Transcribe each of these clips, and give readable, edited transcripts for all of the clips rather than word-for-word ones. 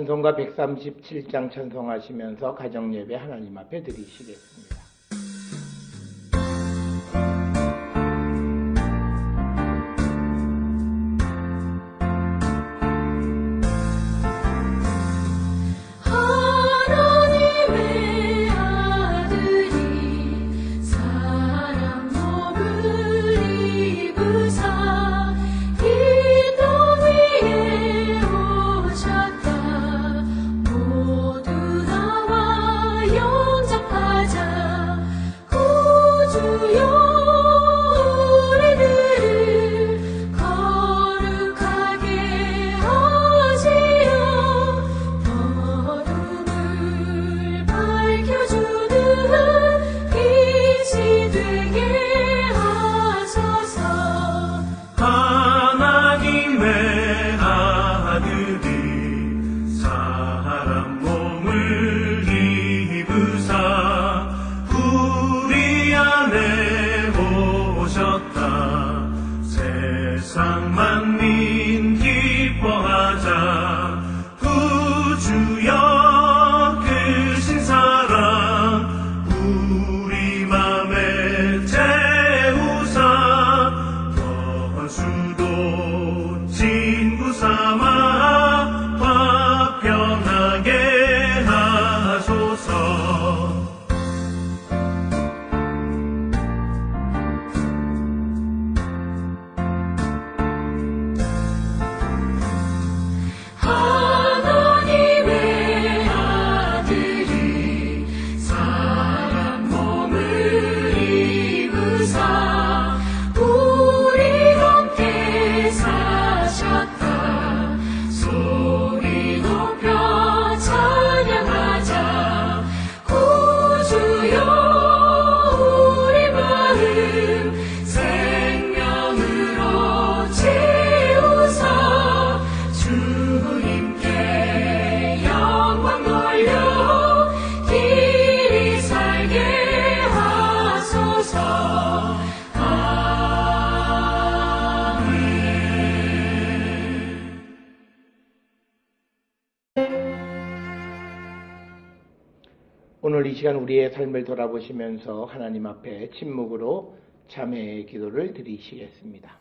찬송가 137장 찬송하시면서 가정예배 하나님 앞에 드리시겠습니다. 오늘 이 시간 우리의 삶을 돌아보시면서 하나님 앞에 침묵으로 참회의 기도를 드리시겠습니다.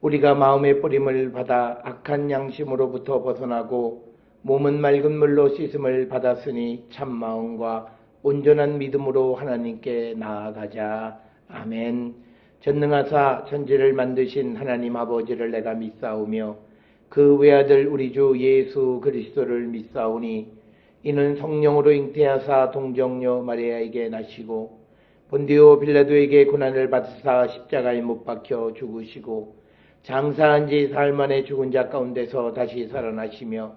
우리가 마음의 뿌림을 받아 악한 양심으로부터 벗어나고 몸은 맑은 물로 씻음을 받았으니 참마음과 온전한 믿음으로 하나님께 나아가자. 아멘. 전능하사 천지를 만드신 하나님 아버지를 내가 믿사오며 그 외아들 우리 주 예수 그리스도를 믿사오니 이는 성령으로 잉태하사 동정녀 마리아에게 나시고 본디오 빌라도에게 고난을 받으사 십자가에 못 박혀 죽으시고 장사한 지 사흘 만에 죽은 자 가운데서 다시 살아나시며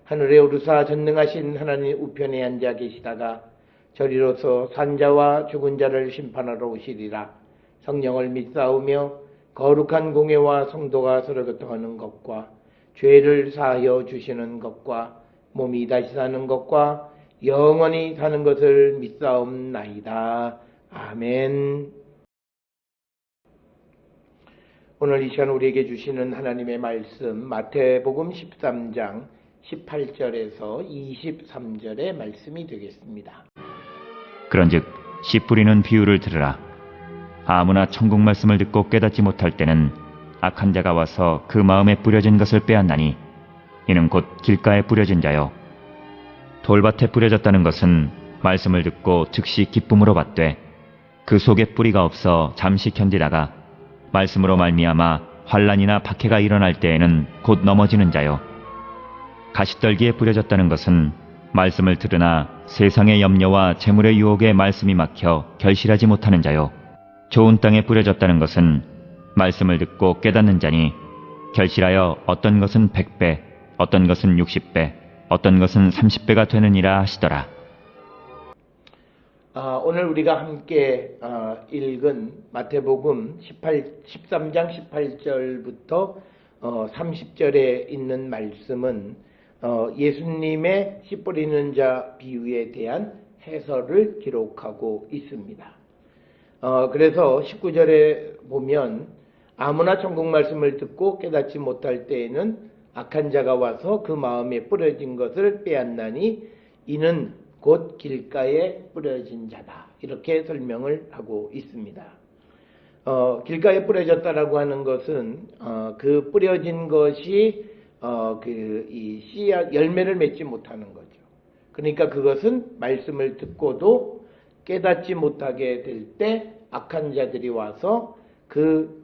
하늘에 오르사 전능하신 하나님 우편에 앉아 계시다가 저리로서 산자와 죽은 자를 심판하러 오시리라. 성령을 믿사오며 거룩한 공회와 성도가 서로 교통하는 것과 죄를 사하여 주시는 것과 몸이 다시 사는 것과 영원히 사는 것을 믿사옵나이다. 아멘. 오늘 이 시간 우리에게 주시는 하나님의 말씀 마태복음 13장 18절에서 23절의 말씀이 되겠습니다. 그런즉 씨 뿌리는 비유를 들으라. 아무나 천국 말씀을 듣고 깨닫지 못할 때는 악한 자가 와서 그 마음에 뿌려진 것을 빼앗나니 이는 곧 길가에 뿌려진 자요. 돌밭에 뿌려졌다는 것은 말씀을 듣고 즉시 기쁨으로 받되 그 속에 뿌리가 없어 잠시 견디다가 말씀으로 말미암아 환난이나 박해가 일어날 때에는 곧 넘어지는 자요. 가시떨기에 뿌려졌다는 것은 말씀을 들으나 세상의 염려와 재물의 유혹에 말씀이 막혀 결실하지 못하는 자요. 좋은 땅에 뿌려졌다는 것은 말씀을 듣고 깨닫는 자니 결실하여 어떤 것은 100배, 어떤 것은 60배, 어떤 것은 30배가 되느니라 하시더라. 오늘 우리가 함께 읽은 마태복음 13장 18절부터 30절에 있는 말씀은 예수님의 씨 뿌리는 자 비유에 대한 해설을 기록하고 있습니다. 그래서 19절에 보면 아무나 천국 말씀을 듣고 깨닫지 못할 때에는 악한 자가 와서 그 마음에 뿌려진 것을 빼앗나니 이는 곧 길가에 뿌려진 자다. 이렇게 설명을 하고 있습니다. 길가에 뿌려졌다라고 하는 것은 그 뿌려진 것이 이 씨앗 열매를 맺지 못하는 거죠. 그러니까 그것은 말씀을 듣고도 깨닫지 못하게 될 때 악한 자들이 와서 그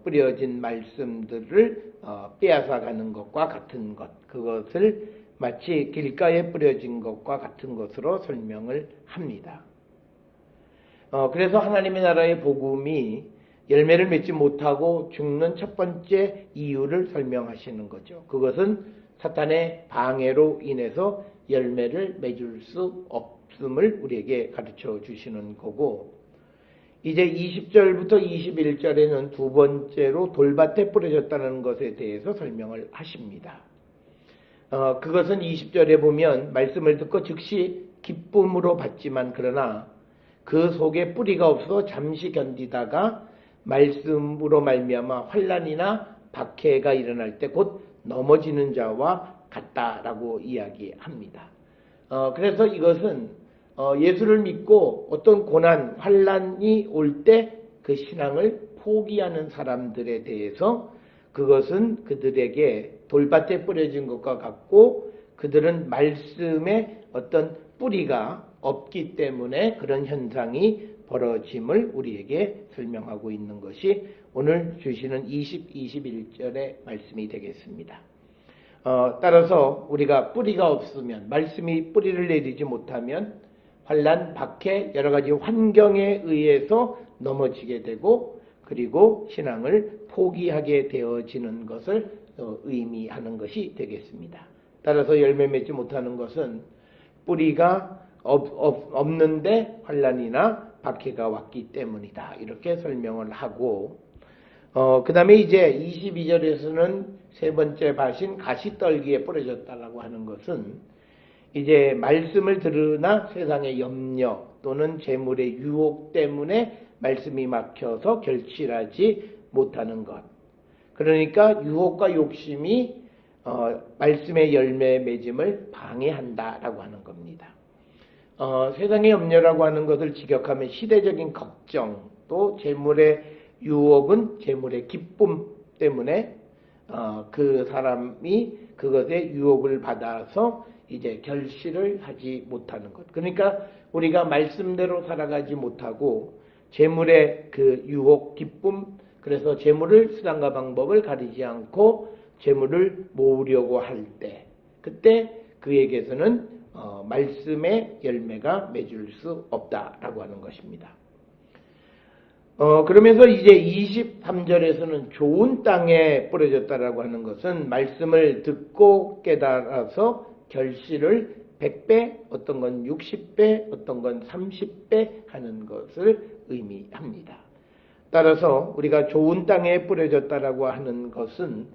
뿌려진 말씀들을 빼앗아 가는 것과 같은 것, 그것을 마치 길가에 뿌려진 것과 같은 것으로 설명을 합니다. 그래서 하나님의 나라의 복음이 열매를 맺지 못하고 죽는 첫 번째 이유를 설명하시는 거죠. 그것은 사탄의 방해로 인해서 열매를 맺을 수 없음을 우리에게 가르쳐 주시는 거고, 이제 20절부터 21절에는 두 번째로 돌밭에 뿌려졌다는 것에 대해서 설명을 하십니다. 그것은 20절에 보면 말씀을 듣고 즉시 기쁨으로 받지만 그러나 그 속에 뿌리가 없어 잠시 견디다가 말씀으로 말미암아 환난이나 박해가 일어날 때 곧 넘어지는 자와 같다라고 이야기합니다. 그래서 이것은 예수를 믿고 어떤 고난, 환난이 올 때 그 신앙을 포기하는 사람들에 대해서 그것은 그들에게 돌밭에 뿌려진 것과 같고 그들은 말씀에 어떤 뿌리가 없기 때문에 그런 현상이 벌어짐을 우리에게 설명하고 있는 것이 오늘 주시는 21절의 말씀이 되겠습니다. 따라서 우리가 뿌리가 없으면, 말씀이 뿌리를 내리지 못하면 환난, 박해, 여러 가지 환경에 의해서 넘어지게 되고 그리고 신앙을 포기하게 되어지는 것을 의미하는 것이 되겠습니다. 따라서 열매 맺지 못하는 것은 뿌리가 없는데 환난이나 박해가 왔기 때문이다. 이렇게 설명을 하고 그 다음에 이제 22절에서는 세 번째 밭인 가시떨기에 뿌려졌다라고 하는 것은 이제 말씀을 들으나 세상의 염려 또는 재물의 유혹 때문에 말씀이 막혀서 결실하지 못하는 것. 그러니까 유혹과 욕심이 말씀의 열매 맺음을 방해한다라고 하는 겁니다. 세상의 염려라고 하는 것을 직역하면 시대적인 걱정, 또 재물의 유혹은 재물의 기쁨 때문에 그 사람이 그것에 유혹을 받아서 이제 결실을 하지 못하는 것. 그러니까 우리가 말씀대로 살아가지 못하고 재물의 그 유혹, 기쁨, 그래서 재물을 수단과 방법을 가리지 않고 재물을 모으려고 할 때, 그때 그에게서는 말씀의 열매가 맺을 수 없다라고 하는 것입니다. 그러면서 이제 23절에서는 좋은 땅에 뿌려졌다라고 하는 것은 말씀을 듣고 깨달아서 결실을 100배, 어떤 건 60배, 어떤 건 30배 하는 것을 의미합니다. 따라서 우리가 좋은 땅에 뿌려졌다라고 하는 것은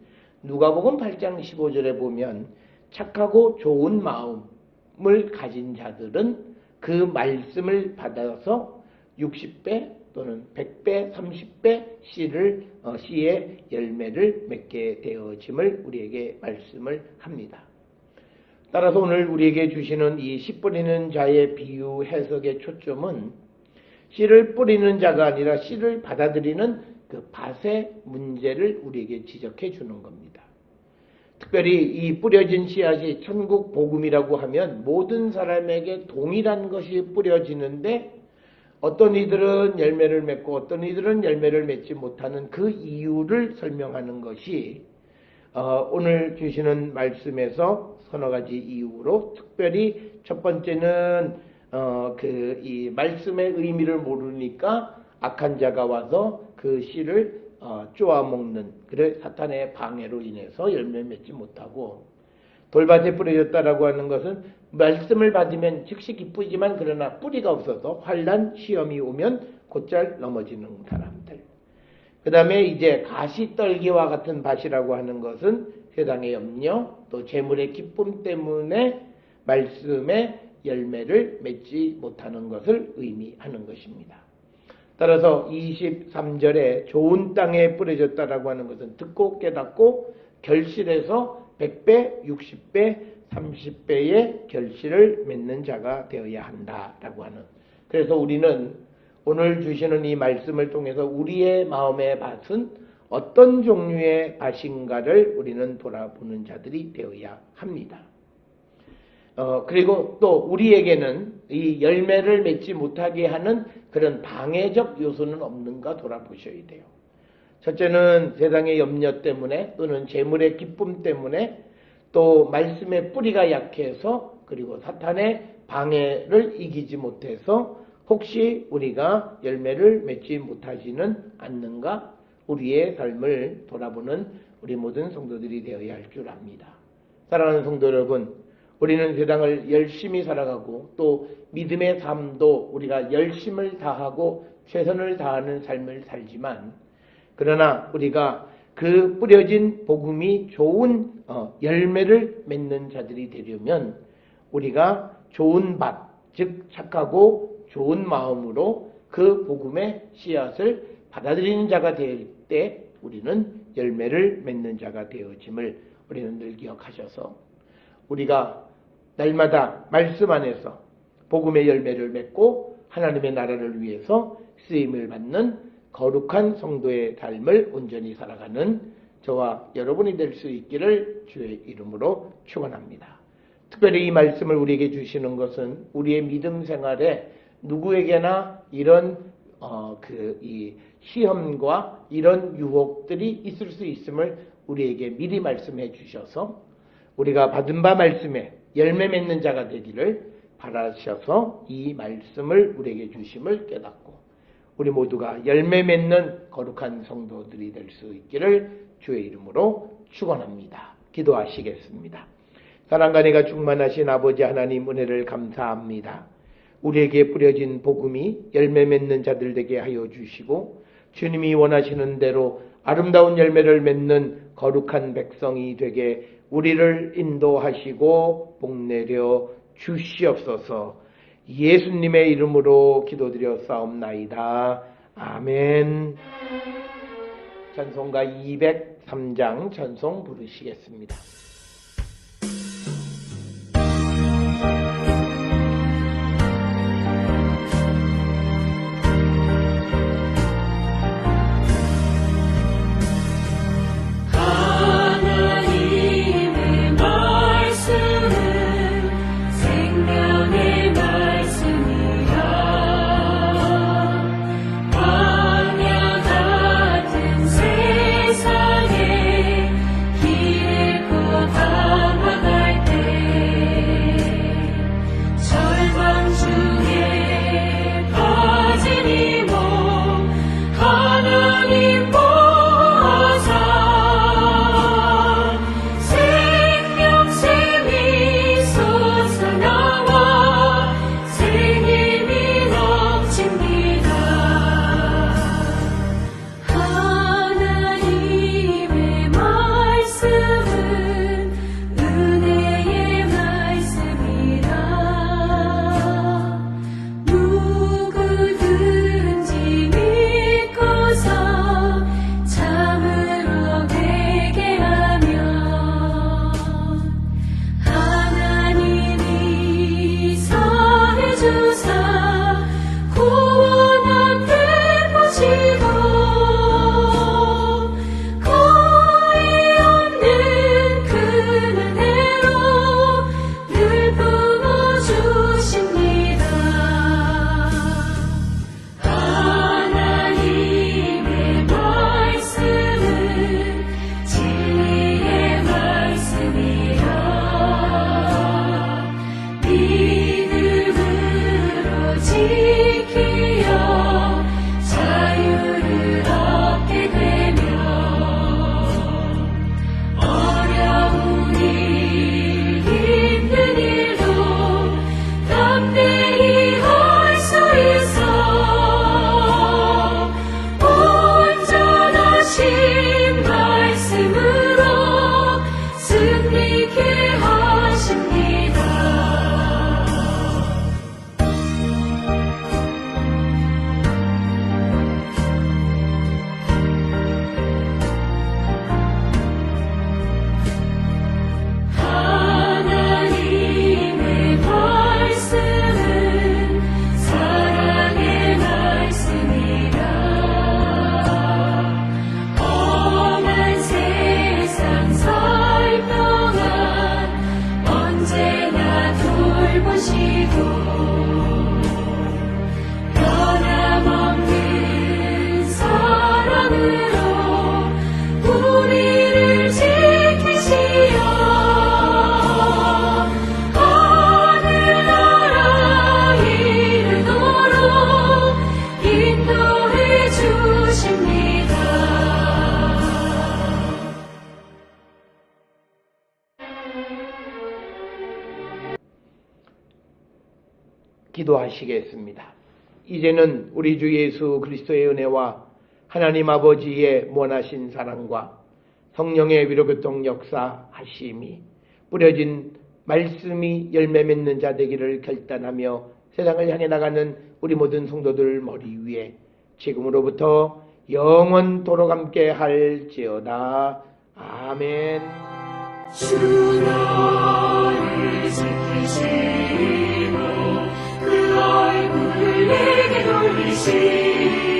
누가복음 8장 15절에 보면 착하고 좋은 마음을 가진 자들은 그 말씀을 받아서 60배 또는 100배, 30배 씨의 열매를 맺게 되어짐을 우리에게 말씀을 합니다. 따라서 오늘 우리에게 주시는 이 씨 뿌리는 자의 비유 해석의 초점은 씨를 뿌리는 자가 아니라 씨를 받아들이는 그 밭의 문제를 우리에게 지적해 주는 겁니다. 특별히 이 뿌려진 씨앗이 천국 복음이라고 하면 모든 사람에게 동일한 것이 뿌려지는데 어떤 이들은 열매를 맺고 어떤 이들은 열매를 맺지 못하는 그 이유를 설명하는 것이 오늘 주시는 말씀에서 서너 가지 이유로, 특별히 첫 번째는 이 말씀의 의미를 모르니까 악한 자가 와서 그 씨를 쪼아먹는, 그래 사탄의 방해로 인해서 열매 맺지 못하고, 돌밭에 뿌려졌다라고 하는 것은 말씀을 받으면 즉시 기쁘지만 그러나 뿌리가 없어서 환난 시험이 오면 곧잘 넘어지는 사람들. 그 다음에 이제 가시떨기와 같은 밭이라고 하는 것은 세상의 염려 또 재물의 기쁨 때문에 말씀의 열매를 맺지 못하는 것을 의미하는 것입니다. 따라서 23절에 좋은 땅에 뿌려졌다라고 하는 것은 듣고 깨닫고 결실해서 100배, 60배, 30배의 결실을 맺는 자가 되어야 한다라고 하는. 그래서 우리는 오늘 주시는 이 말씀을 통해서 우리의 마음의 밭은 어떤 종류의 밭인가를 우리는 돌아보는 자들이 되어야 합니다. 그리고 또 우리에게는 이 열매를 맺지 못하게 하는 그런 방해적 요소는 없는가 돌아보셔야 돼요. 첫째는 세상의 염려 때문에 또는 재물의 기쁨 때문에 또 말씀의 뿌리가 약해서 그리고 사탄의 방해를 이기지 못해서 혹시 우리가 열매를 맺지 못하지는 않는가 우리의 삶을 돌아보는 우리 모든 성도들이 되어야 할 줄 압니다. 사랑하는 성도 여러분, 우리는 세상을 열심히 살아가고 또 믿음의 삶도 우리가 열심을 다하고 최선을 다하는 삶을 살지만, 그러나 우리가 그 뿌려진 복음이 좋은 열매를 맺는 자들이 되려면 우리가 좋은 밭, 즉 착하고 좋은 마음으로 그 복음의 씨앗을 받아들이는 자가 될 때 우리는 열매를 맺는 자가 되어짐을 우리는 늘 기억하셔서 우리가 날마다 말씀 안에서 복음의 열매를 맺고 하나님의 나라를 위해서 쓰임을 받는 거룩한 성도의 삶을 온전히 살아가는 저와 여러분이 될 수 있기를 주의 이름으로 축원합니다. 특별히 이 말씀을 우리에게 주시는 것은 우리의 믿음 생활에 누구에게나 이런 이 시험과 이런 유혹들이 있을 수 있음을 우리에게 미리 말씀해 주셔서 우리가 받은 바 말씀에 열매 맺는 자가 되기를 바라셔서 이 말씀을 우리에게 주심을 깨닫고 우리 모두가 열매 맺는 거룩한 성도들이 될 수 있기를 주의 이름으로 축원합니다. 기도하시겠습니다. 사랑과 은혜가 충만하신 아버지 하나님, 은혜를 감사합니다. 우리에게 뿌려진 복음이 열매 맺는 자들 되게 하여 주시고 주님이 원하시는 대로 아름다운 열매를 맺는 거룩한 백성이 되게 우리를 인도하시고 복내려 주시옵소서. 예수님의 이름으로 기도드려 싸움나이다. 아멘. 찬송가 203장 찬송 부르시겠습니다. 마음으로 우리를 지키시어 하늘나라 이르도록 인도해 주십니다. 기도하시겠습니다. 이제는 우리 주 예수 그리스도의 은혜와 하나님 아버지의 무한하신 사랑과 성령의 위로교통 역사하심이 뿌려진 말씀이 열매 맺는 자 되기를 결단하며 세상을 향해 나가는 우리 모든 성도들 머리 위에 지금으로부터 영원토록 함께 할지어다. 아멘. 주 너를 지키시고 그 얼굴을 내게 돌리시고